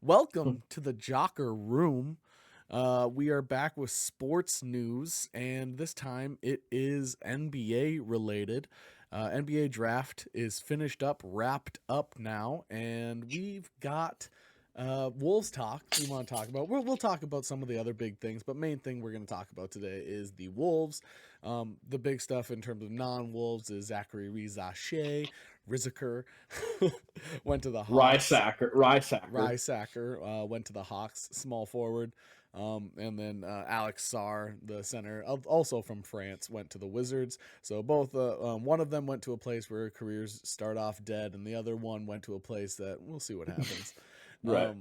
Welcome to the Jocker Room. We are back with sports news, and this time it is NBA related. NBA draft is finished up, wrapped up now, and we've got Wolves talk we want to talk about. We'll talk about some of the other big things, but main thing we're going to talk about today is the Wolves. The big stuff in terms of non-Wolves is Zacharie, Risacher went to the Hawks. Risacher went to the Hawks, small forward. And then Alex Sarr, the center, also from France, went to the Wizards. So both, one of them went to a place where careers start off dead, and the other one went to a place that we'll see what happens. Right.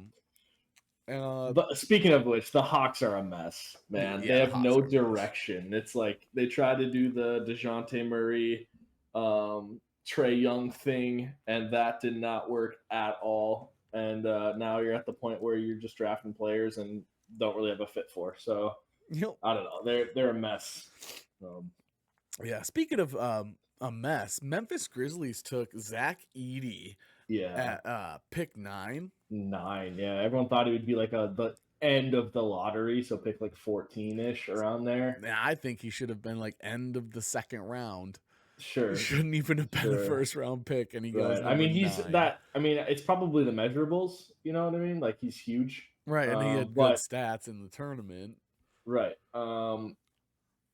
Um, But speaking of which, the Hawks are a mess, man. yeah, They the have Hawks no are a mess. direction. It's like they tried to do the DeJounte Murray, Trey Young thing, and that did not work at all. And now you're at the point where you're just drafting players and don't really have a fit for. So You I don't know. They're a mess. yeah. Speaking of a mess, Memphis Grizzlies took Zach Edey Yeah, at pick 9. 9. Yeah, everyone thought it would be like the end of the lottery, so pick like 14-ish around there. Yeah, I think he should have been like end of the second round. He Sure. shouldn't even have been a Sure. first round pick, and he goes Right. I number mean, he's 9. that. I mean, it's probably the measurables. You know what I mean? Like he's huge. Right, and he had good But stats in the tournament. right.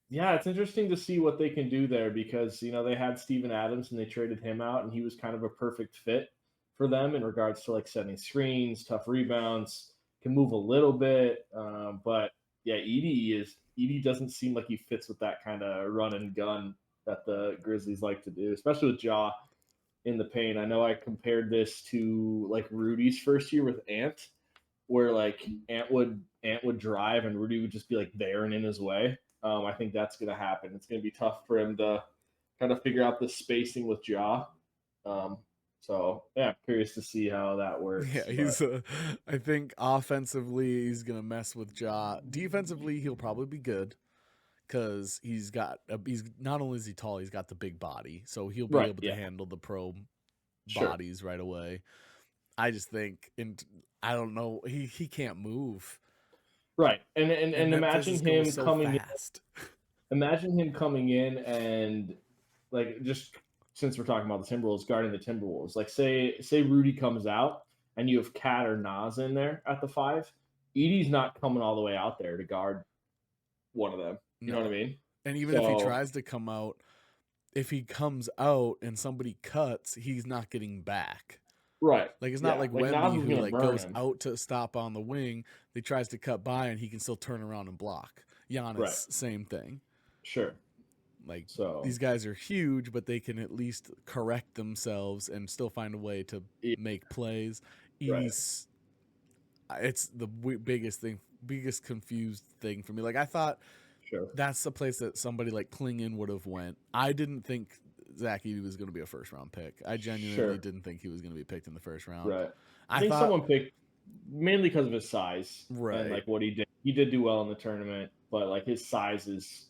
Yeah, it's interesting to see what they can do there because they had Steven Adams and they traded him out, and he was kind of a perfect fit for them in regards to like setting screens, tough rebounds, can move a little bit. But yeah, Edey doesn't seem like he fits with that kind of run and gun that the Grizzlies like to do, especially with Ja in the paint. I know I compared this to like Rudy's first year with Ant, where like Ant would drive and Rudy would just be like there and in his way. I think that's going to happen. It's going to be tough for him to kind of figure out the spacing with Ja. So yeah, I'm curious to see how that works. Yeah, I think offensively he's gonna mess with Ja. Defensively, he'll probably be good because he's not only is he tall, he's got the big body, so he'll be Right, able to yeah, handle the pro sure, bodies right away. I just think, and I don't know, he can't move, right, and and Memphis imagine is going him so coming in. fast. Imagine him coming in and like just since we're talking about the Timberwolves guarding the Timberwolves, like say Rudy comes out and you have Cat or Nas in there at the 5, Edey's not coming all the way out there to guard one of them. You know what I No, mean? and even if he So tries to come out, if he comes out and somebody cuts, he's not getting back. right, Like it's not yeah, like like Nas Wemby is who gonna like burn goes him. out to stop on the wing, he tries to cut by and he can still turn around and block. Right, Giannis, same thing. sure. Like So these guys are huge, but they can at least correct themselves and still find a way to yeah, make plays. right, Edie's, it's the biggest confused thing for me. Like I thought sure, that's the place that somebody like Klingon would have went. I didn't think Zach Edey was going to be a first round pick. I genuinely sure, didn't think he was going to be picked in the first round. right. I I think thought someone picked mainly because of his size and right. like what he did. He did do well in the tournament, but like his size is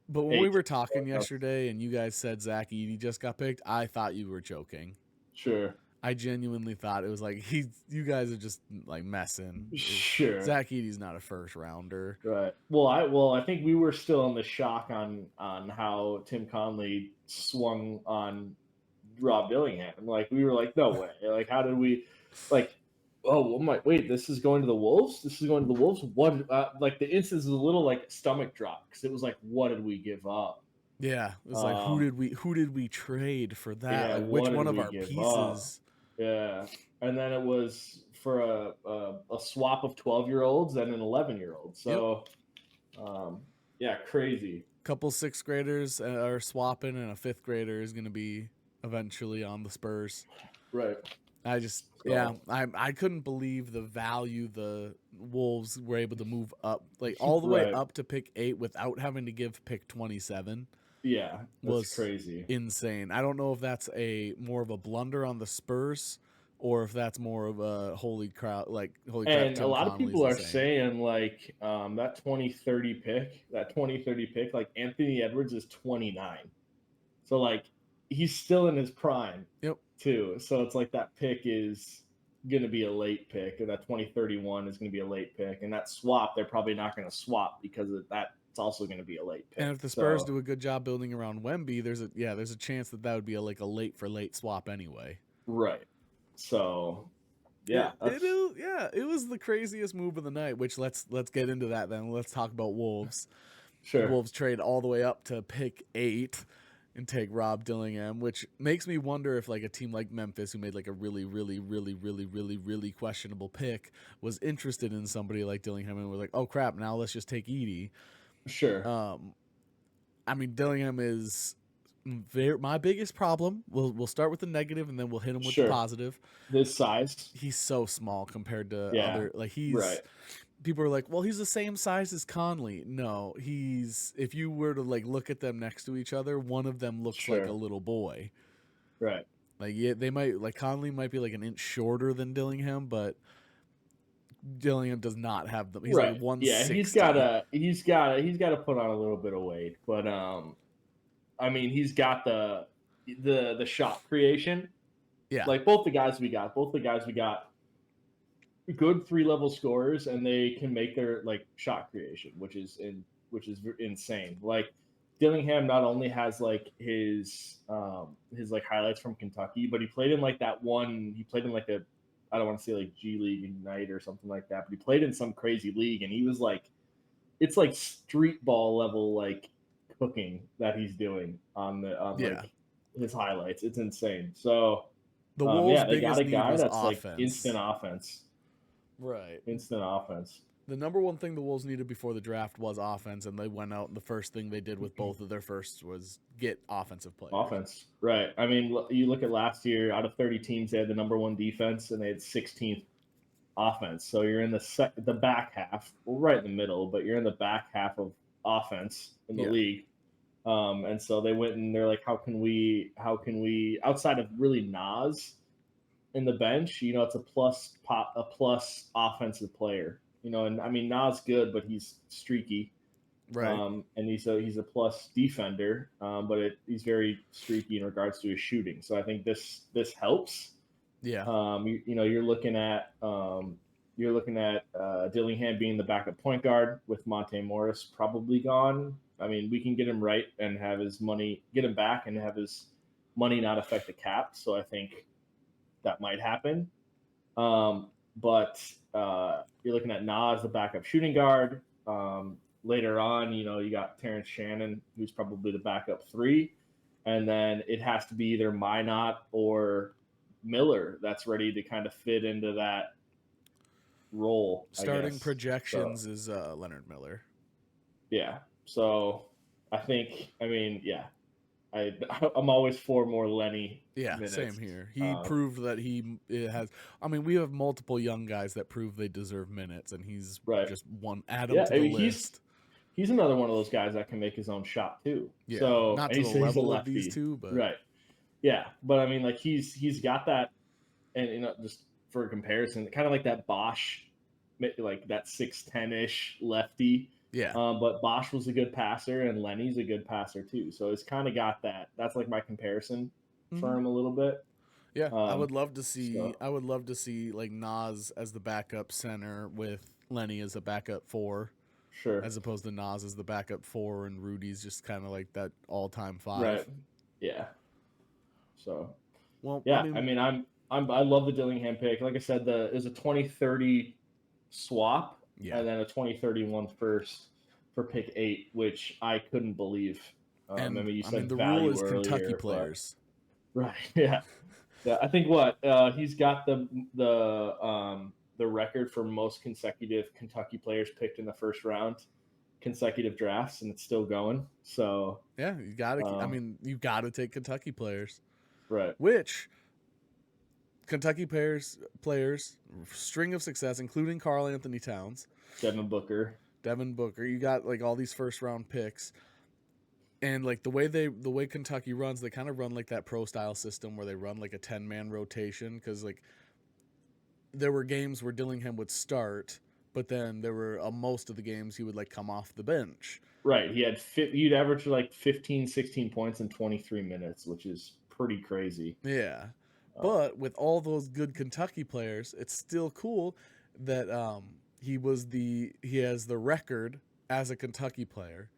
But when we eight. were talking yesterday and you guys said Zach Edey just got picked, I thought you were joking. Sure, I genuinely thought it was like you guys are just like messing. sure. Zach Edey's not a first rounder. Right. Well, I think we were still in the shock on how Tim Conley swung on Rob Dillingham. Like we were like, no way. Like how did we like? Oh my! Wait, this is going to the Wolves. This is going to the Wolves. What? Like the instance is a little like stomach drop because it was like, what did we give up? Yeah, it was like Um, who did we trade for that? yeah, Like which what one did of we our give up? pieces? Yeah, and then it was for a swap of 12-year-olds and an 11-year-old. Yep. So, yeah, crazy. Couple sixth graders are swapping, and a fifth grader is going to be eventually on the Spurs. Right. I just yeah, So I couldn't believe the value the Wolves were able to move up, like all the way right. up to pick 8 without having to give pick 27 Yeah, that's was crazy. insane. I don't know if that's a more of a blunder on the Spurs or if that's more of a holy crap And a Tim lot of Connelly's people are insane. saying like that 2030 pick, like Anthony Edwards is 29. So like he's still in his prime Yep. too. So it's like that pick is going to be a late pick, or that 2031 is going to be a late pick, and that swap they're probably not going to swap because of that. It's also going to be a late And pick. if the Spurs So do a good job building around Wemby, there's a chance that would be like a late for late swap anyway. right. So yeah, It that's is, yeah, it was the craziest move of the night. Which let's get into that then. Let's talk about Wolves. The sure. Wolves trade all the way up to pick 8 and take Rob Dillingham, which makes me wonder if like a team like Memphis, who made like a really questionable pick, was interested in somebody like Dillingham and was like, oh crap, now let's just take Edey. Sure. Um, I mean, Dillingham is my biggest problem. We'll start with the negative and then we'll hit him with the Sure. positive. This size. He's so small compared to Yeah. other like Right. people are like, well, he's the same size as Connelly. No, if you were to like look at them next to each other, one of them looks like a Sure. little boy. Right. Like yeah, they might like Connelly might be like an inch shorter than Dillingham, but Dillingham does not have them. He's like Right. Yeah, 160. he's got to put on a little bit of weight, but I mean, he's got the shot creation. Yeah. Like both the guys we got good 3-level scorers, and they can make their like shot creation, which is insane. Like Dillingham not only has like his like highlights from Kentucky, but he played in like that one. He played in like a, I don't want to say like G League Ignite or something like that, but he played in some crazy league, and he was like, it's like street ball level like cooking that he's doing on like his highlights. It's insane. So The Wolves' yeah, they got biggest a need guy was that's like offense. Right. instant offense. The number one thing the Wolves needed before the draft was offense, and they went out and the first thing they did with both of their firsts was get offensive players. Offense, right? I mean, you look at last year. Out of 30 teams, they had the number one defense, and they had 16th offense. So you're in the back half, well, right in the middle, but you're in the back half of offense in the league. And so they went and they're like, how can we outside of really Nas in the bench, you know, it's a plus offensive player, you know, and I mean Nas good, but he's streaky, Right. and he's a plus defender, but he's very streaky in regards to his shooting. So I think this helps. Yeah. You know, you're looking at Dillingham being the backup point guard with Monte Morris probably gone. I mean, we can get him right and have his money, get him back and have his money not affect the cap. So I think that might happen. But you're looking at Nas, the backup shooting guard. Later on, you know, you got Terrence Shannon, who's probably the backup 3. And then it has to be either Minot or Miller that's ready to kind of fit into that role. Starting projections is Leonard Miller. Yeah. So I mean, yeah. I'm always for more Lenny. Yeah, minutes. Same here. He proved that he has. I mean, we have multiple young guys that prove they deserve minutes, and he's just one add him to the list. He's another one of those guys that can make his own shot too. Yeah, so not to the level of these two, but right. Yeah, but I mean, like he's got that, and you know, just for comparison, kind of like that Bosch, like that 6'10" lefty. Yeah. But Bosch was a good passer, and Lenny's a good passer too. So it's kind of got that. That's like my comparison for him a little bit. Yeah, I would love to see. I would love to see like Nas as the backup center with Lenny as a backup 4. Sure. As opposed to Nas as the backup 4 and Rudy's just kind of like that all-time 5. Right. Yeah. So. Well, yeah. I mean, I love the Dillingham pick. Like I said, there's a 2030 swap. Yeah. And then a 2031 first for pick 8, which I couldn't believe. And I mean, you said the value rule is earlier, Kentucky players. Right. Yeah. Yeah. I think he's got the record for most consecutive Kentucky players picked in the first round, consecutive drafts, and it's still going. So yeah, you got to. I mean, you got to take Kentucky players. Right. Which Kentucky players, string of success, including Karl Anthony Towns, Devin Booker. You got like all these first round picks, and like the way Kentucky runs, they kind of run like that pro style system where they run like a 10-man rotation, because like there were games where Dillingham would start, but then there were most of the games he would like come off the bench. Right. You'd average like 15, 16 points in 23 minutes, which is pretty crazy. Yeah. But with all those good Kentucky players, it's still cool that he has the record as a Kentucky player,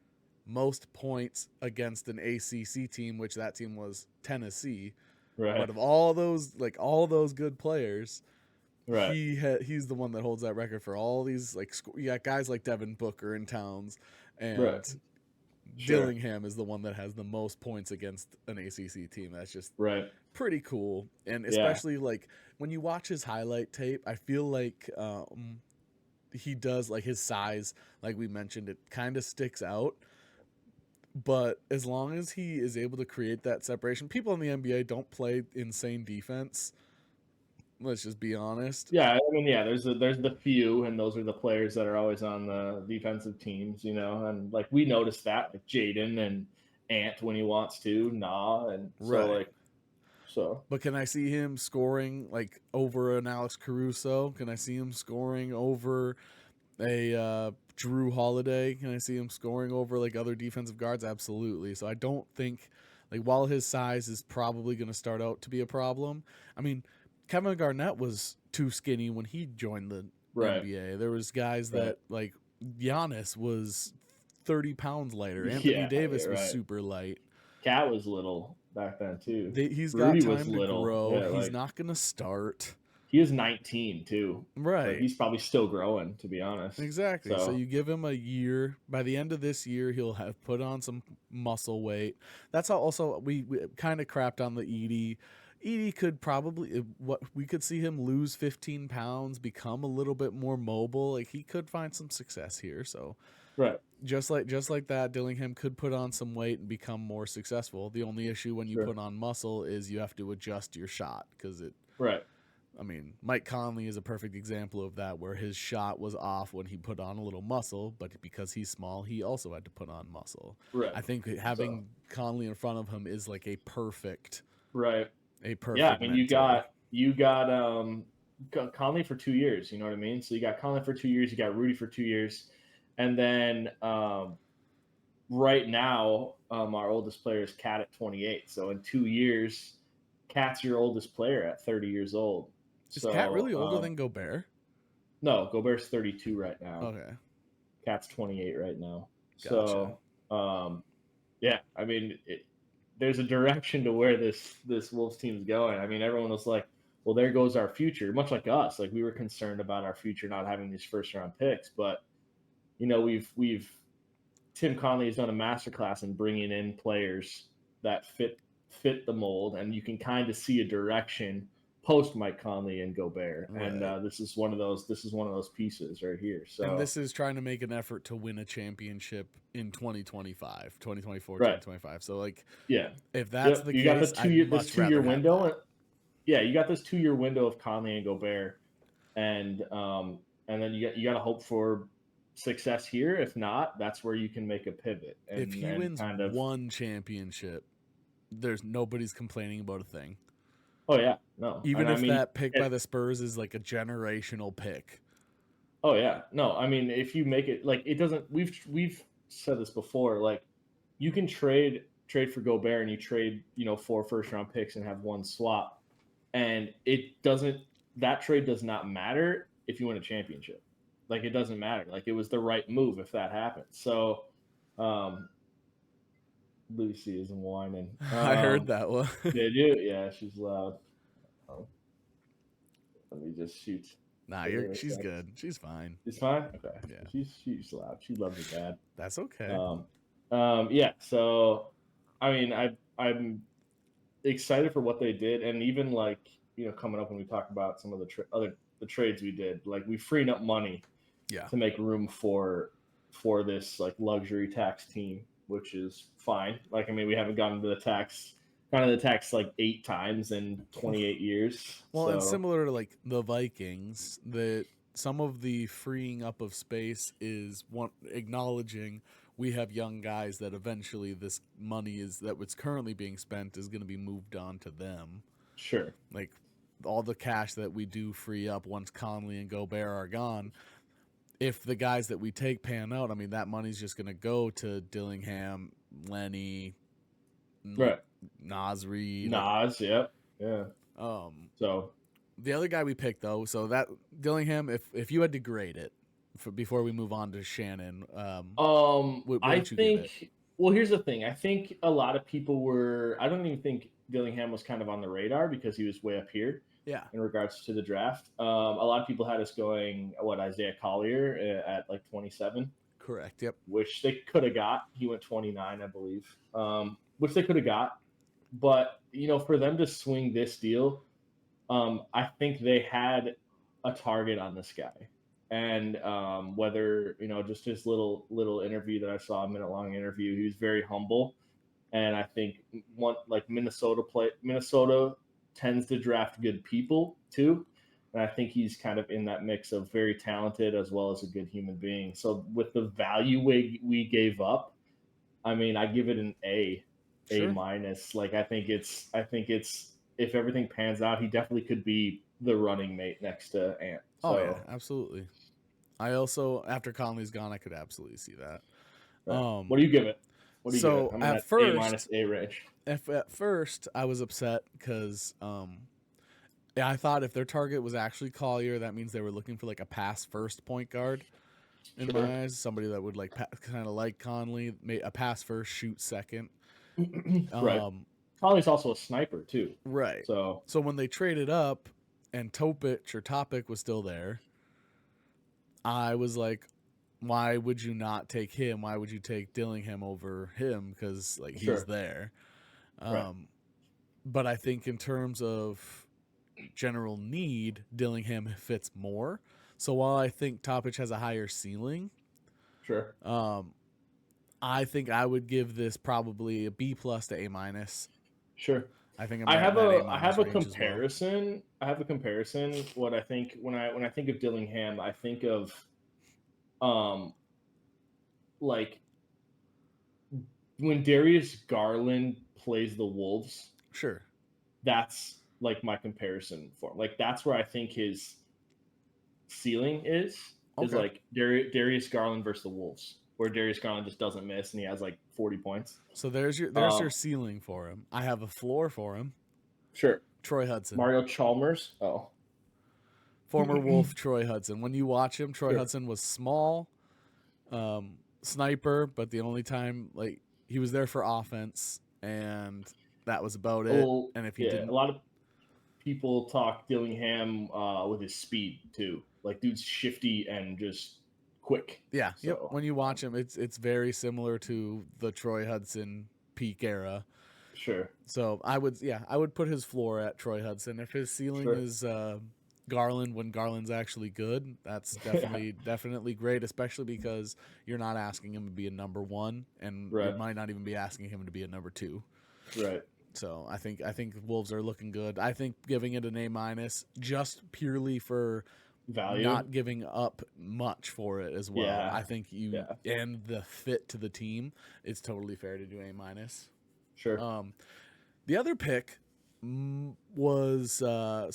most points against an ACC team, which that team was Tennessee. Right. But of all those good players, Right. he's the one that holds that record for all these you got guys like Devin Booker and Towns, and Right. Sure. Dillingham is the one that has the most points against an ACC team. That's just Right. pretty cool. And Yeah. especially like when you watch his highlight tape, I feel like he does, like, his size, like we mentioned, it kind of sticks out. But as long as he is able to create that separation, people in the NBA don't play insane defense. Let's just be honest. Yeah, I mean, yeah, there's the few, and those are the players that are always on the defensive teams, and like we noticed that, like Jaden and Ant when he wants to, and Right. so. But can I see him scoring like over an Alex Caruso? Can I see him scoring over a Drew Holiday? Can I see him scoring over like other defensive guards? Absolutely. So I don't think, like, while his size is probably going to start out to be a problem, I mean, Kevin Garnett was too skinny when he joined the Right. NBA. There was guys Right. that, like, Giannis was 30 pounds lighter. Anthony Yeah, Davis was right. super light. Cat was little back then too. He's Rudy got was time to little. grow. Yeah, He's like not going to start. he is 19 too. Right. Like, he's probably still growing, to be honest. Exactly. So you give him a year. By the end of this year, he'll have put on some muscle weight. That's how also we kind of crapped on the Edey. Edey could probably, what we could see him lose 15 pounds, become a little bit more mobile. Like, he could find some success here. So right. Just like that, Dillingham could put on some weight and become more successful. The only issue when you Sure. put on muscle is you have to adjust your shot because it. Right. I mean, Mike Conley is a perfect example of that, where his shot was off when he put on a little muscle, but because he's small, he also had to put on muscle. Right. I think having Conley in front of him is like a perfect. Right. A perfect. Yeah, I mean, mentor. you got Conley for 2 years. You know what I mean? So you got Conley for 2 years. You got Rudy for 2 years, and then right now our oldest player is Cat at 28. So in 2 years, Cat's your oldest player at 30 years old. Is Cat really older than Gobert? No, Gobert's 32 right now. Okay. Cat's 28 right now. Gotcha. So, yeah, I mean, there's a direction to where this Wolves team is going. I mean, everyone was like, well, there goes our future, much like us. Like, we were concerned about our future not having these first round picks, but we've Tim Connelly has done a masterclass in bringing in players that fit the mold, and you can kind of see a direction post Mike Conley and Gobert. Right. And this is one of those pieces right here. So, and this is trying to make an effort to win a championship in 2025, 2024, right. 2025. So, like, yeah, if that's the case, got this 2-year window. Yeah, you got this 2-year window of Conley and Gobert, and then you got to hope for success here. If not, that's where you can make a pivot. And, if he wins one championship, there's nobody's complaining about a thing. Oh yeah, no. Even if that pick by the Spurs is like a generational pick. Oh yeah, no. I mean, if you make it, like, it doesn't. We've said this before. Like, you can trade for Gobert and you trade 4 first-round picks and have one swap, and it doesn't. That trade does not matter if you win a championship. Like, it doesn't matter. Like, it was the right move if that happened. So, Lucy is whining. I heard that one. Did you? Yeah, she's loud. Let me just shoot. Nah, she's good. She's fine. She's fine? Okay. Yeah. She's loud. She loves her dad. That's okay. Yeah. So, I mean, I'm excited for what they did, and even, like, coming up when we talk about some of the trades we did, like, we freed up money. Yeah. To make room for this, like, luxury tax team, which is fine. Like, I mean, we haven't gotten to the tax like 8 times in 28 years. Well, and similar to, like, the Vikings, that some of the freeing up of space is acknowledging we have young guys that eventually this money that's currently being spent is going to be moved on to them. Sure. Like, all the cash that we do free up once Conley and Gobert are gone, if the guys that we take pan out, I mean, that money's just going to go to Dillingham, Lenny, right, Zacharie. Nas, yep, yeah. So The other guy we picked though, so that Dillingham, if you had to grade it before we move on to Shannon, what I would you give it? think. Well, here's the thing. I think a lot of people were. I don't even think Dillingham was kind of on the radar because he was way up here Yeah, in regards to the draft. A lot of people had us going Isaiah Collier at like 27, correct. Yep. which they could have got. He went 29, I believe, which they could have got. But for them to swing this deal, I think they had a target on this guy, and whether just his little interview that I saw, a minute long interview, he was very humble, and I think Minnesota tends to draft good people too, and I think he's kind of in that mix of very talented as well as a good human being. So with the value we gave up, I mean, I give it an A Sure. minus. Like I think it's if everything pans out, he definitely could be the running mate next to Ant. Oh yeah, So absolutely. I also, after Conley's gone, I could absolutely see that. yeah. What do you give it? What do you give it? So I'm in at that A minus first, A range. if at first I was upset because yeah, I thought if their target was actually Collier, that means they were looking for like a pass first point guard. In Sure. my eyes, somebody that would like kind of like Conley, a pass first, shoot second. Right. Um, Conley's also a sniper too. right. So So when they traded up, and Topic was still there, I was like, why would you not take him? Why would you take Dillingham over him? Because like he's sure. there. Right. Um, but I think in terms of general need, Dillingham fits more. So while I think Topic has a higher ceiling, Sure. um, I think I would give this probably a B plus to A minus. Sure. I think I'm I right in have that A a I minus have a range as well. comparison. I have a comparison. What I think when I think of Dillingham, I think of um like when Darius Garland plays the Wolves, Sure. that's like my comparison for him. Like that's where I think his ceiling is Okay. like Darius Garland versus the Wolves, where Darius Garland just doesn't miss and he has like 40 points. So there's your Um, ceiling for him. I have a floor for him. sure. Troy Hudson. Mario Chalmers. Oh, Former Wolf Troy Hudson. When you watch him, Troy sure. Hudson was small, sniper, but the only time like he was there for offense, and that was about it. Well, And if he yeah, a didn't, lot of people talk Dillingham with his speed too. Like dude's shifty and just quick. yeah, yep. So When you watch him, it's very similar to the Troy Hudson peak era. sure, So I would put his floor at Troy Hudson. If his ceiling sure, is Garland when Garland's actually good, that's yeah, definitely great, especially because you're not asking him to be a number one, and you right, might not even be asking him to be a number two. right. So I think Wolves are looking good. I think giving it an A minus just purely for Value, not giving up much for it as well. yeah, I think you yeah, and the fit to the team, it's totally fair to do A minus. sure, Um, the other pick was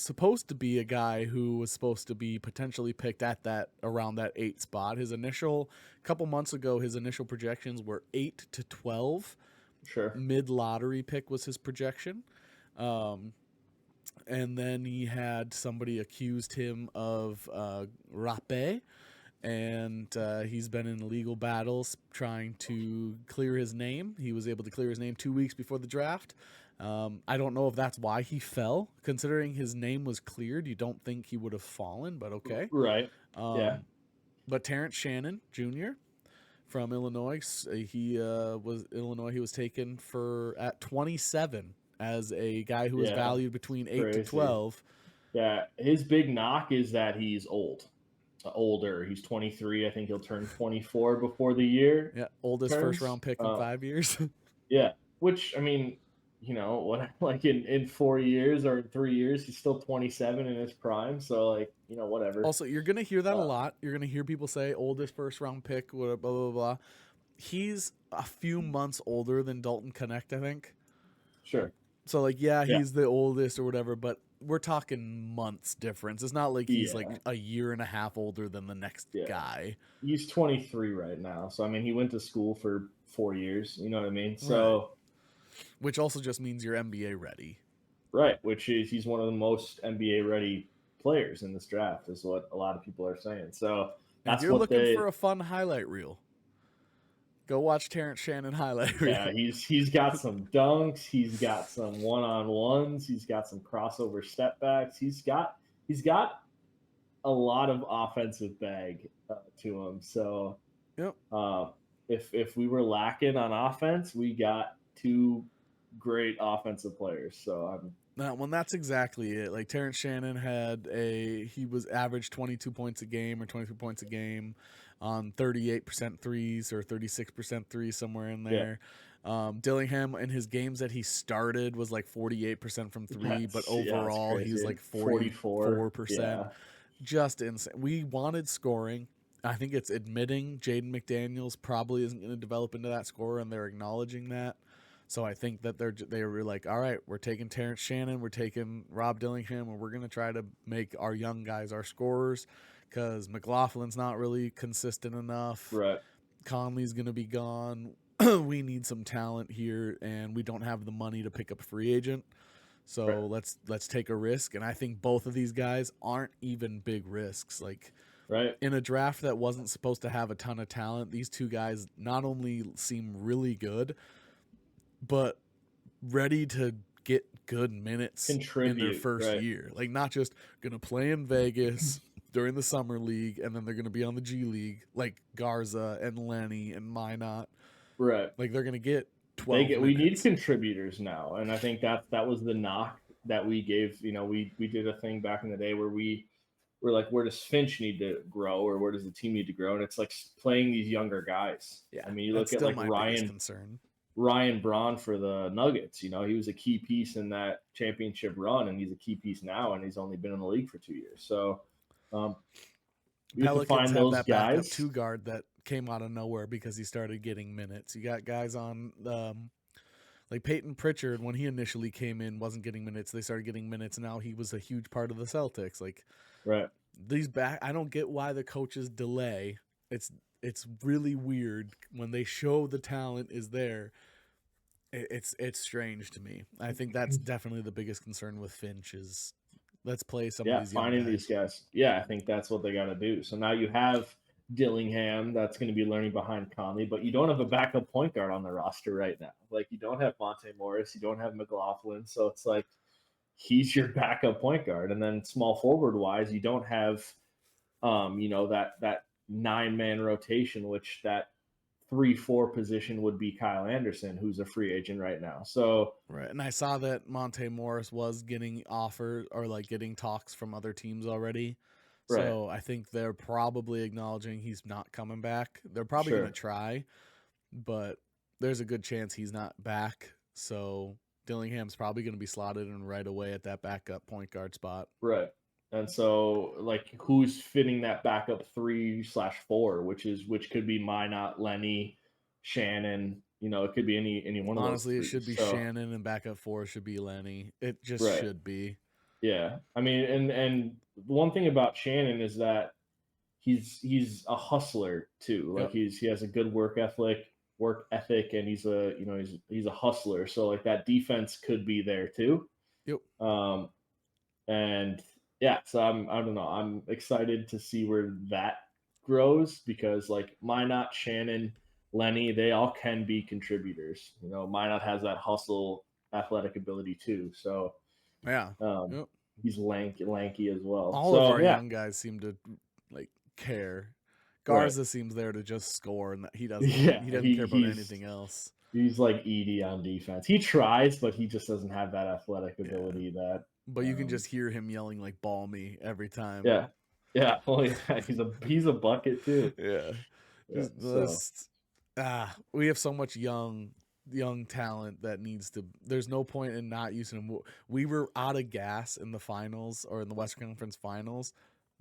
supposed to be a guy who was supposed to be potentially picked at that around that 8 spot. His initial couple months ago, his initial projections were 8 to 12. sure. Mid lottery pick was his projection. Um, and then he had somebody accused him of rape, and he's been in legal battles trying to clear his name. He was able to clear his name 2 weeks before the draft. I don't know if that's why he fell. Considering his name was cleared, you don't think he would have fallen, but okay. Right, yeah, But Terrence Shannon Jr. from Illinois, he was taken at 27 as a guy who was yeah. valued between 8 to Crazy. 12. Yeah, his big knock is that he's older. He's 23. I think he'll turn 24 before the year Yeah, oldest first turns. round pick in 5 years. Yeah, which I mean, what like in 4 years or in 3 years, he's still 27 in his prime. So like, whatever. Also, you're gonna hear that a Uh, lot. You're gonna hear people say oldest first round pick, blah blah blah blah. He's a few months older than Dalton Connect, I think. sure. So like, yeah, Yeah. he's the oldest or whatever, but we're talking months difference. It's not like he's like Yeah. a year and a half older than the next Yeah. guy. He's 23 right now. So I mean, he went to school for 4 years. You know what I mean? Right. So Which also just means you're NBA ready. Right, which is he's one of the most NBA ready players in this draft, is what a lot of people are saying. So If that's you're what looking they. for a fun highlight reel, go watch Terrence Shannon highlight Yeah, reel. he's got some dunks, he's got some one on ones, he's got some crossover step backs, he's got a lot of offensive bag to him. So Yep. if we were lacking on offense, we got two great offensive players. So That's exactly it. Like Terrence Shannon he was averaged 22 points a game or 22 points a game on 38% threes or 36% threes, somewhere in yeah, there. Dillingham in his games that he started was like 48% from three, but that's overall he was crazy. like 44. 44%. Yeah, Just insane. We wanted scoring. I think it's admitting Jaden McDaniels probably isn't going to develop into that scorer, and they're acknowledging that. So I think that they were like, all right, we're taking Terrence Shannon, we're taking Rob Dillingham, and we're going to try to make our young guys our scorers because McLaughlin's not really consistent enough. right. Conley's going to be gone. We need some talent here, and we don't have the money to pick up a free agent. So Right. let's take a risk. And I think both of these guys aren't even big risks. Like Right. in a draft that wasn't supposed to have a ton of talent, these two guys not only seem really good, but ready to get good minutes in their Contribute. first Right. year. Like not just gonna play in Vegas during the summer league and then they're gonna be on the G League like Garza and Lenny and Minot. Right. Like they're gonna get 12 We need minutes. contributors now, and I think that was the knock that we gave. We did a thing back in the day where we're like, where does Finch need to grow, or where does the team need to grow? And it's like playing these younger guys. Yeah, I mean, you that's look at still like my biggest concern. Ryan Braun for the Nuggets. He was a key piece in that championship run, and he's a key piece now, and he's only been in the league for 2 years. So we have to Pelicans find have those that backup guys. two guard that came out of nowhere because he started getting minutes. You got guys on like Peyton Pritchard when he initially came in wasn't getting minutes. They started getting minutes. Now he was a huge part of the Celtics. Like Right. I don't get why the coaches delay. It's really weird when they show the talent is there. It's strange to me. I think that's definitely the biggest concern with Finch is let's play some of Yeah, these young finding guys. these guys. Yeah, I think that's what they got to do. So now you have Dillingham that's going to be learning behind Conley, but you don't have a backup point guard on the roster right now. Like you don't have Monte Morris, you don't have McLaughlin, so it's like he's your backup point guard. And then small forward wise, you don't have that 9-man rotation, which that 3-4 position would be Kyle Anderson, who's a free agent right now. So right, and I saw that Monte Morris was getting offered or like getting talks from other teams already. right, So I think they're probably acknowledging he's not coming back. They're probably sure, going to try, but there's a good chance he's not back. So Dillingham's probably going to be slotted in right away at that backup point guard spot. right. And so, like, who's fitting that backup 3/4, which could be Minot, Lenny, Shannon. It could be any one of those. Honestly, it Three. should be So, Shannon and backup 4 should be Lenny. It just right, should be. yeah. I mean, and the one thing about Shannon is that he's a hustler too. Like Yep. he has a good work ethic, and he's a hustler. So like that defense could be there too. Yep. And yeah, so I don't know. I'm excited to see where that grows because like Minot, Shannon, Lenny, they all can be contributors. Minot has that hustle, athletic ability too. So Yeah. Yep. he's lanky as well. All so of our yeah, young guys seem to like care. right. Garza seems there to just score, and he doesn't. Yeah, he doesn't care about anything else. He's like Edey on defense. He tries, but he just doesn't have that athletic ability that. But you can just hear him yelling like "ball me" every time. Yeah, yeah. Well, yeah, he's a bucket too. Yeah. We have so much young talent that needs to. There's no point in not using them. We were out of gas in the finals or in the Western Conference Finals.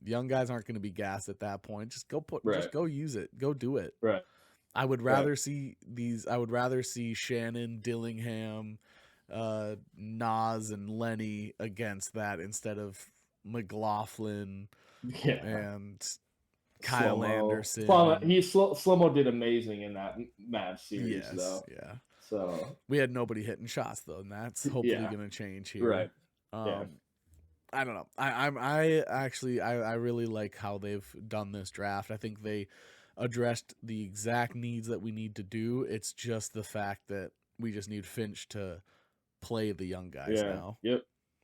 The young guys aren't going to be gassed at that point. Just go use it. Go do it. Right. I would rather see these. I would rather see Shannon, Dillingham, Nas, and Lenny against that instead of McLaughlin and Kyle Anderson. Slow-mo did amazing in that Mavs series, though. Yeah. So we had nobody hitting shots though, and that's hopefully going to change here. Right. Yeah. Um, I don't know. I really like how they've done this draft. I think they addressed the exact needs that we need to do. It's just the fact that we just need Finch to play the young guys Yeah. now. Yep.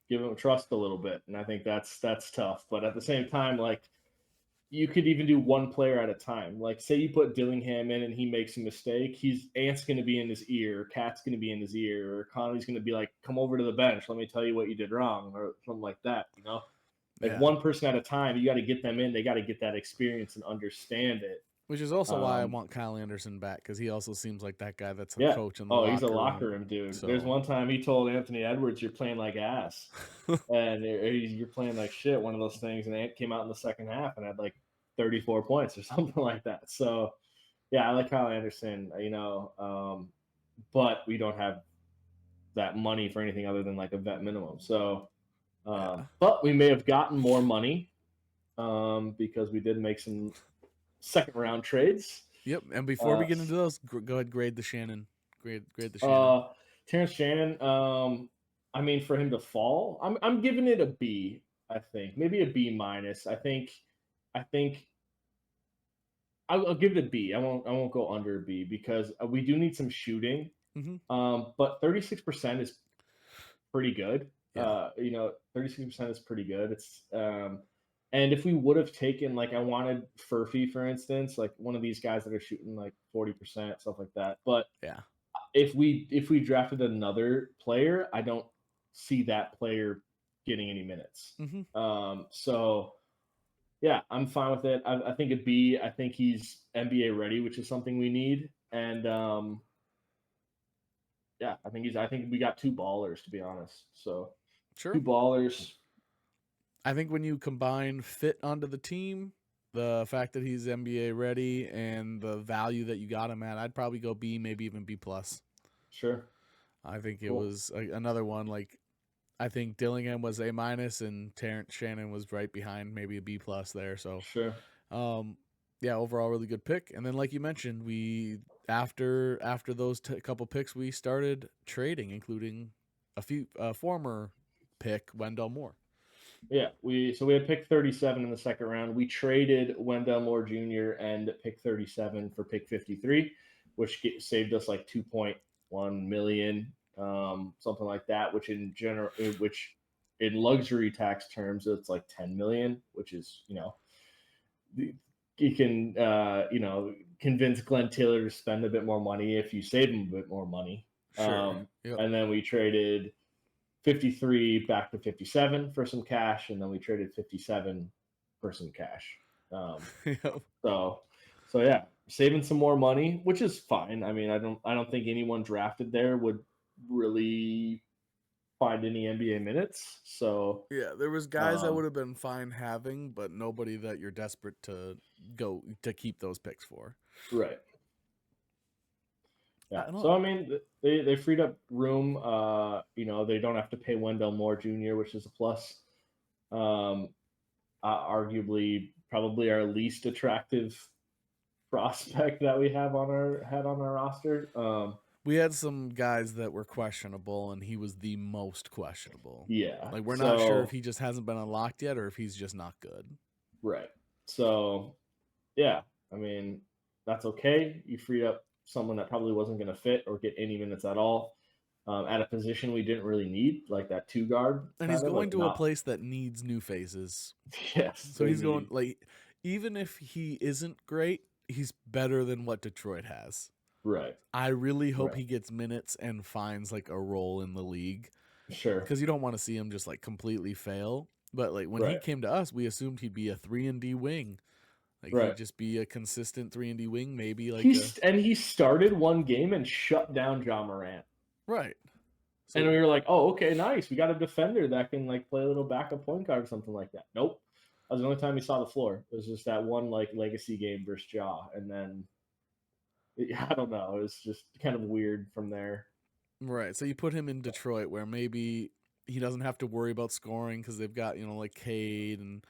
Give them trust a little bit, and I think that's tough. But at the same time, like you could even do one player at a time. Like, say you put Dillingham in and he makes a mistake, he's Ant's going to be in his ear, Cat's going to be in his ear, or Connelly's going to be like, "Come over to the bench, let me tell you what you did wrong," or something like that. Like Yeah. one person at a time. You got to get them in. They got to get that experience and understand it. Which is also why I Um, want Kyle Anderson back, because he also seems like that guy that's a yeah. coach in the Oh, he's a locker locker room. room dude. There's So one time he told Anthony Edwards, "You're playing like ass." And you're playing like shit, one of those things. And Ant came out in the second half and had like 34 points or something like that. So, yeah, I like Kyle Anderson, but we don't have that money for anything other than like a vet minimum. So, yeah. but we may have gotten more money because we did make some second round trades. Yep. And before we Uh, get into those, go ahead, grade the Shannon. Grade the Shannon. uh, Terrence Shannon, I mean, for him to fall, I'm giving it a B. I think maybe a B minus. I think I'll give it a B. I won't go under a B because we do need some shooting. Mm-hmm. But 36% is pretty good. Yeah. 36% is pretty good. And if we would have taken like I wanted Furphy, for instance, like one of these guys that are shooting like 40%, stuff like that. But Yeah. if we drafted another player, I don't see that player getting any minutes. Mm-hmm. So yeah, I'm fine with it. I think a B. I think he's NBA ready, which is something we need. And yeah, I think we got two ballers, to be honest. So Sure. two ballers. I think when you combine fit onto the team, the fact that he's NBA ready, and the value that you got him at, I'd probably go B, maybe even B plus. Sure. I think it Cool. was another one. Like, I think Dillingham was A minus, and Terrence Shannon was right behind, maybe a B plus there. So, Sure. um, yeah, overall really good pick. And then, like you mentioned, we after those couple picks, we started trading, including a few former pick Wendell Moore. Yeah, we had pick 37 in the second round. We traded Wendell Moore Jr. and pick 37 for pick 53, which saved us like 2.1 million, something like that. Which in luxury tax terms, it's like 10 million, which is you can convince Glenn Taylor to spend a bit more money if you save him a bit more money. Sure. Yep. And then we traded 53 back to 57 for some cash, and then we traded 57 for some cash. Yep. So yeah, saving some more money, which is fine. I mean, I don't think anyone drafted there would really find any NBA minutes. So Yeah, there was guys that would have been fine having, but nobody that you're desperate to go to keep those picks for. right. I Yeah. don't So know. I mean, they freed up room. They don't have to pay Wendell Moore Jr., which is a plus. Um, arguably, probably our least attractive prospect that we have on our roster. We had some guys that were questionable, and he was the most questionable. Yeah. Like, we're not sure if So he just hasn't been unlocked yet or if he's just not good. right. So yeah, I mean, that's okay. You freed up someone that probably wasn't going to fit or get any minutes at all at a position we didn't really need, like that two guard. And he's Kind of going like to a not. place that needs new faces. Yes. So They he's going, need. like, even if he isn't great, he's better than what Detroit has. Right. I really hope Right. he gets minutes and finds like a role in the league, Sure. because you don't want to see him just like completely fail. But like when he Right. came to us, we assumed he'd be a 3-and-D wing. Like Right. he'd just be a consistent 3-and-D wing, maybe like He started one game and shut down John Morant. right. And So we were like, oh, okay, nice. We got a defender that can like play a little backup point guard or something like that. Nope. That was the only time he saw the floor. It was just that one like legacy game versus Ja. And then I don't know. It was just kind of weird from there. right. So you put him in Detroit, where maybe he doesn't have to worry about scoring because they've got like Cade, and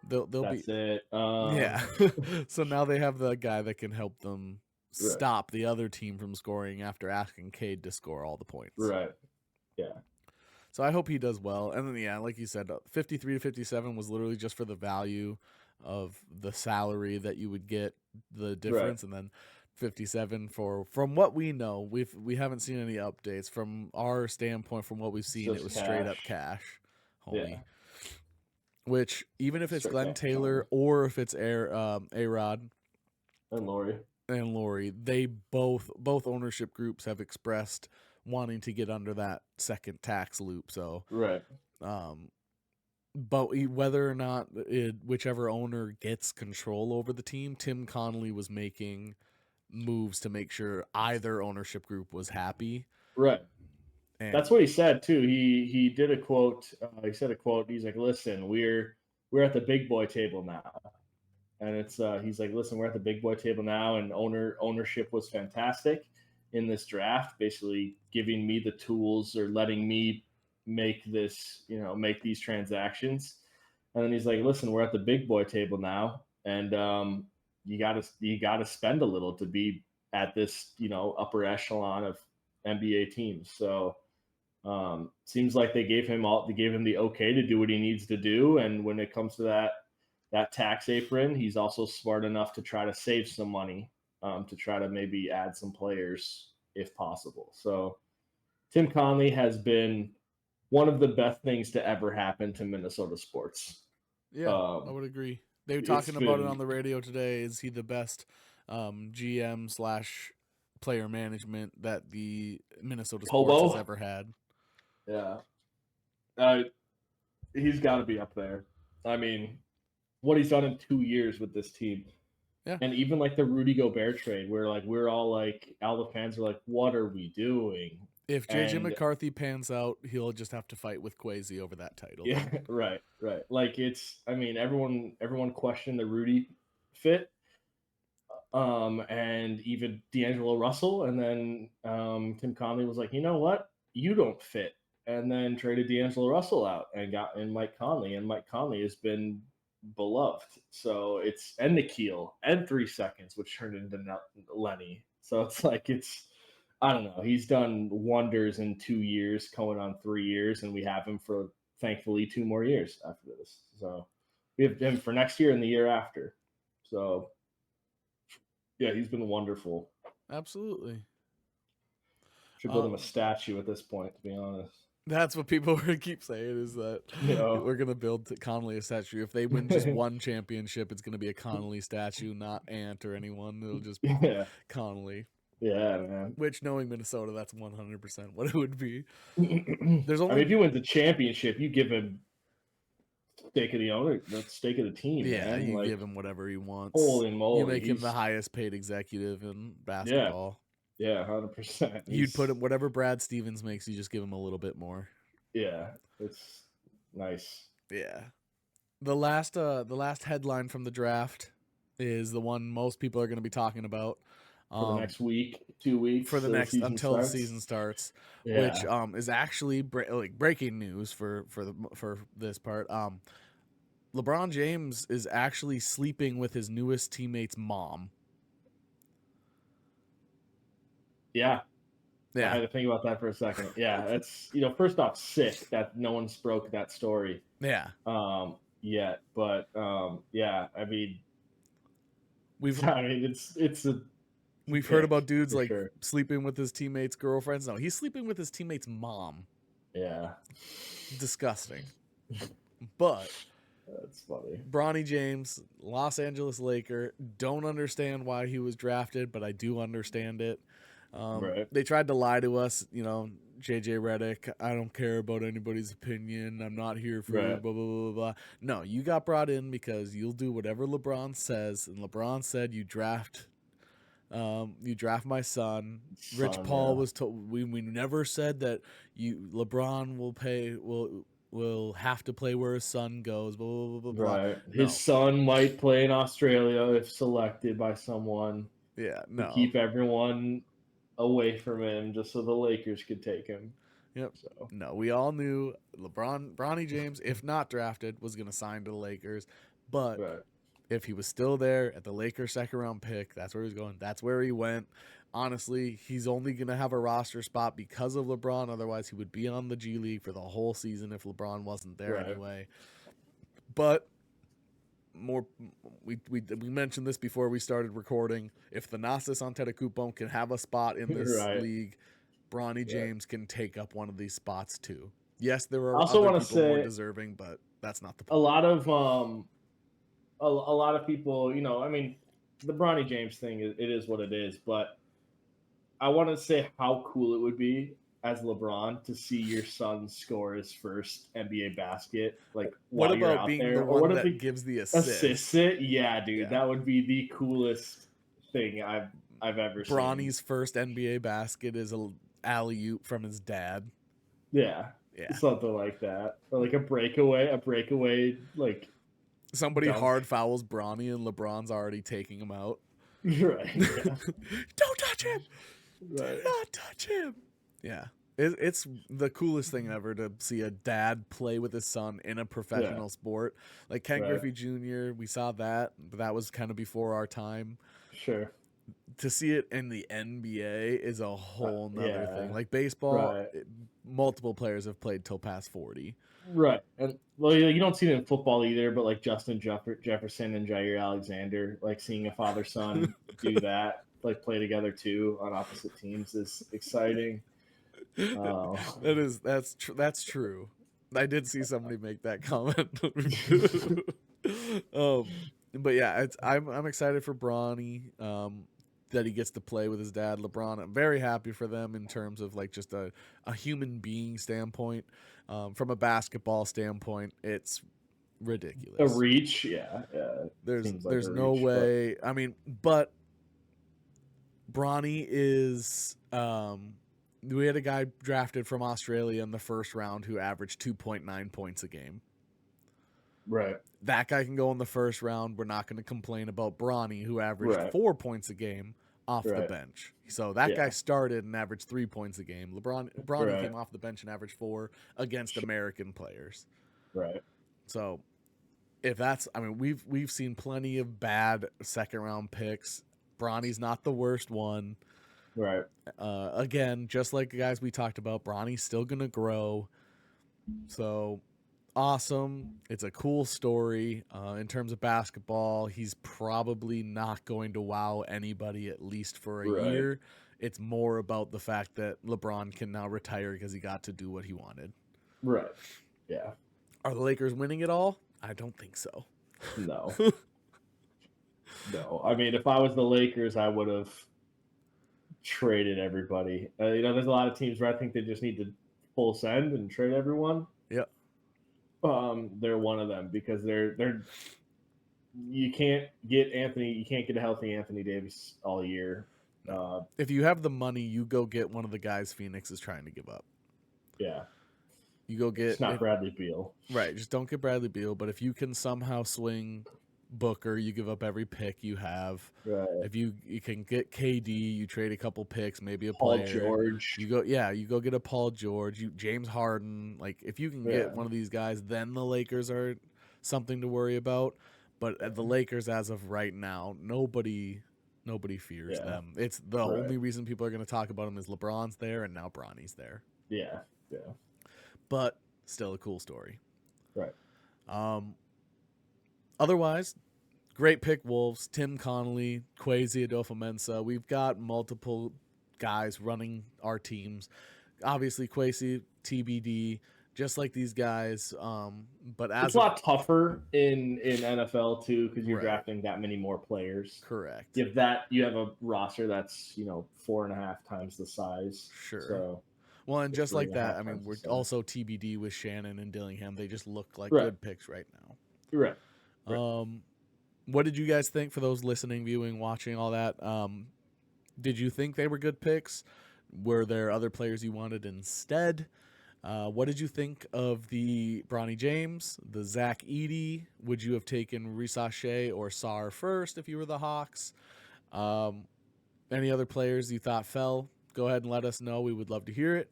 they'll be That's it. yeah. So now they have the guy that can help them Right. stop the other team from scoring after asking Cade to score all the points. Right. Yeah. So I hope he does well. And then, yeah, like you said, 53 to 57 was literally just for the value of the salary that you would get, the Right. difference. And then 57 for, from what we know, we haven't seen any updates. From our standpoint, from what we've It's seen, it just was straight up cash. cash, Yeah. homie. Which, even if it's Straight Glenn cash Taylor money. or if it's A-Rod And Lori. and Lori, they both ownership groups have expressed wanting to get under that second tax loop. So, Right. um, but whether or not whichever owner gets control over the team, Tim Connelly was making moves to make sure either ownership group was happy. Right. That's And what he said too. He did a quote. He said a quote. He's like, "Listen, we're at the big boy table now." And it's he's like, listen, we're at the big boy table now, and ownership was fantastic in this draft, basically giving me the tools or letting me make this, make these transactions. And then he's like, listen, we're at the big boy table now, and you gotta spend a little to be at this, upper echelon of NBA teams. So seems like they gave him the okay to do what he needs to do, and when it comes to that tax apron, he's also smart enough to try to save some money, to try to maybe add some players if possible. So Tim Conley has been one of the best things to ever happen to Minnesota sports. yeah, I Um, would agree. They were it's talking about it been on the radio today. Is he the best GM slash player management that the Minnesota sports has Hobo. ever had? Yeah, uh, he's got to be up there. I mean, what he's done in 2 years with this team. Yeah. And even like the Rudy Gobert trade, where like we're all like, all the fans are like, "What are we doing?" If JJ And McCarthy pans out, he'll just have to fight with Quasi over that title. yeah, right, right. Like it's, I mean, everyone questioned the Rudy fit, and even D'Angelo Russell, and then Tim Conley was like, you know what, you don't fit, and then traded D'Angelo Russell out and got in Mike Conley, and Mike Conley has been beloved. So it's and Nikhil and 3 seconds, which turned into Lenny. So it's like it's. I don't know. He's done wonders in 2 years, going on 3 years, and we have him for thankfully 2 more years after this. So we have him for next year and the year after. So yeah, he's been wonderful. Absolutely. Should build him a statue at this point, to be honest. That's what people are keep saying is that You know, we're gonna build Connolly a statue. If they win just one championship, it's gonna be a Connolly statue, not Ant or anyone. It'll just be yeah, Connolly. yeah, man. Which, knowing Minnesota, that's 100% what it would be. I There's mean, only if he wins the championship, you give him stake of the owner, the stake of the team, yeah, man. you Like, give him whatever he wants. holy You moly, make him the he's highest paid executive in yeah, basketball. yeah, 100%. You'd put He's him whatever Brad Stevens makes. You just give him a little bit more. yeah, it's nice. Yeah. The last headline from the draft is the one most people are going to be talking about For the next week, 2 weeks, for the till the next season until the starts. season starts, which Yeah, is actually breaking news for this part. LeBron James is actually sleeping with his newest teammate's mom. yeah. I Yeah, had to think about that for a second. Yeah, that's first off, sick that no one's broke that story yeah. yet, but yeah, I mean, We've it's a we've heard pick about dudes for like sure. sleeping with his teammates' girlfriends. No, he's sleeping with his teammate's mom. Yeah, Disgusting. But that's funny. Bronny James, Los Angeles Laker, don't understand why he was drafted, but I do understand it. Right, They tried to lie to us, JJ Redick. I don't care about anybody's opinion. I'm not here for right. blah, blah, blah, blah, blah. No, you got brought in because you'll do whatever LeBron says. And LeBron said you draft my son. Rich Son, Paul yeah. was told we never said that LeBron will have to play where his son goes. Blah blah blah blah blah. Right. His No, son might play in Australia if selected by someone yeah, to no, keep everyone away from him just so the Lakers could take him. yep, So, no. We all knew Bronny James, if not drafted, was going to sign to the Lakers, but right. if he was still there at the Lakers second round pick, that's where he was going. That's where he went. Honestly, he's only going to have a roster spot because of LeBron. Otherwise, he would be on the G League for the whole season if LeBron wasn't there Right. anyway. But more, we mentioned this before we started recording. If Thanasis Antetokounmpo can have a spot in this Right. league, Bronny Yeah. James can take up one of these spots too. Yes, there I are also other want to people more say deserving, but that's not the a point. lot of a lot of people, you know, I mean, the Bronny James thing, it is what it is, but I want to say how cool it would be as LeBron to see your son score his first NBA basket, like What while you're about out being the there, or what one if that he gives the assists assist? it? Yeah, dude, Yeah. that would be the coolest thing I've ever seen. Bronny's first NBA basket is a alley oop from his dad. Yeah, Yeah. something like that, or like a breakaway, like Somebody dunk. hard fouls Bronny and LeBron's already taking him out. Right. Yeah. Don't touch him. Right. Do not touch him. Yeah. It's the coolest thing ever to see a dad play with his son in a professional sport. Like Ken Right. Griffey Jr., we saw that, but that was kind of before our time. Sure. To see it in the NBA is a whole nother Yeah. thing. Like baseball, Right. multiple players have played till past 40. Right. And well, you don't see it in football either, but like Justin Jefferson and Jair Alexander, like seeing a father son do that, like play together too on opposite teams is exciting. That's true. I did see somebody make that comment. But yeah, I'm excited for Bronny. That he gets to play with his dad, LeBron. I'm very happy for them in terms of like just a human being standpoint. From a basketball standpoint, it's ridiculous. A reach, yeah. There's Seems like a no reach, way. I mean, but Bronny is. We had a guy drafted from Australia in the first round who averaged 2.9 points a game. Right. That guy can go in the first round. We're not going to complain about Bronny, who averaged Right. 4 points a game off the Right. bench. So that Yeah. guy started and averaged 3 points a game. Bronny Right. came off the bench and averaged 4 against American players. Right. So if that's, I mean, we've seen plenty of bad second round picks. Bronny's not the worst one. Right. Again, just like the guys we talked about, Bronny's still gonna grow. So awesome. It's a cool story. In terms of basketball, he's probably not going to wow anybody at least for a Right. year. It's more about the fact that LeBron can now retire because he got to do what he wanted. Right. Yeah. Are the Lakers winning it all? I don't think so. No. No. I mean, if I was the Lakers, I would have traded everybody. You know, there's a lot of teams where I think they just need to full send and trade everyone. Yeah. They're one of them because they're you can't get a healthy Anthony Davis all year. If you have the money, you go get one of the guys Phoenix is trying to give up. Yeah. You go get It's not Bradley Beal. Right, just don't get Bradley Beal. But if you can somehow swing Booker, you give up every pick you have. Right. If you can get KD, you trade a couple picks, maybe a Paul player. George. You go get a Paul George, James Harden. Like if you can get one of these guys, then the Lakers are something to worry about. But at the Lakers, as of right now, nobody fears them. It's the only reason people are going to talk about them is LeBron's there and now Bronny's there. Yeah. But still a cool story. Right. Otherwise, great pick, Wolves. Tim Connelly, Kwesi Adolfo-Mensah. We've got multiple guys running our teams. Obviously, Kwesi, TBD, just like these guys. But it's a lot tougher in NFL too because you're drafting that many more players. Correct. You have a roster that's 4.5 times the size. Sure. So. Well, and just like that, I mean, we're also TBD with Shannon and Dillingham. They just look like good picks right now. Right. What did you guys think for those listening, viewing, watching, all that? Did you think they were good picks? Were there other players you wanted instead? What did you think of the Bronny James, the Zach Edey? Would you have taken Risacher or Sarr first if you were the Hawks? Any other players you thought fell? Go ahead and let us know. We would love to hear it.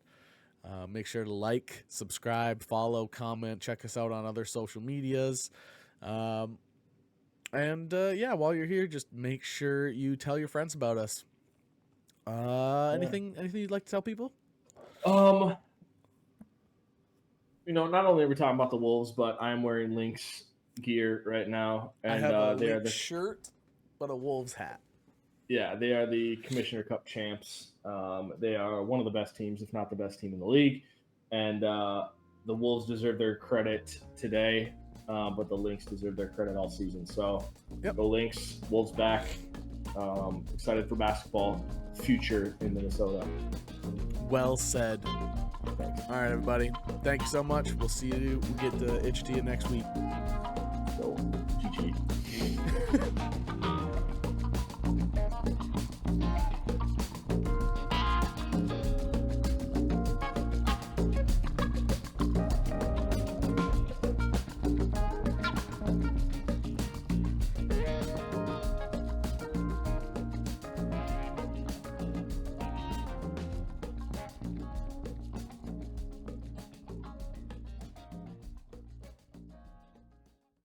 Make sure to like, subscribe, follow, comment, check us out on other social medias. And And yeah, while you're here, just make sure you tell your friends about us. Yeah. Anything you'd like to tell people? Um, not only are we talking about the Wolves, but I'm wearing Lynx gear right now, I and have a they are Link the shirt, but a Wolves hat. they are the Commissioner Cup champs. They are one of the best teams, if not the best team in the league, and the Wolves deserve their credit today, but the Lynx deserve their credit all season. So, Yep. Go Lynx, Wolves back. Excited for basketball future in Minnesota. Well said. Thanks. All right, everybody. Thank you so much. We'll see you. We'll get to itch to you next week. So, GG.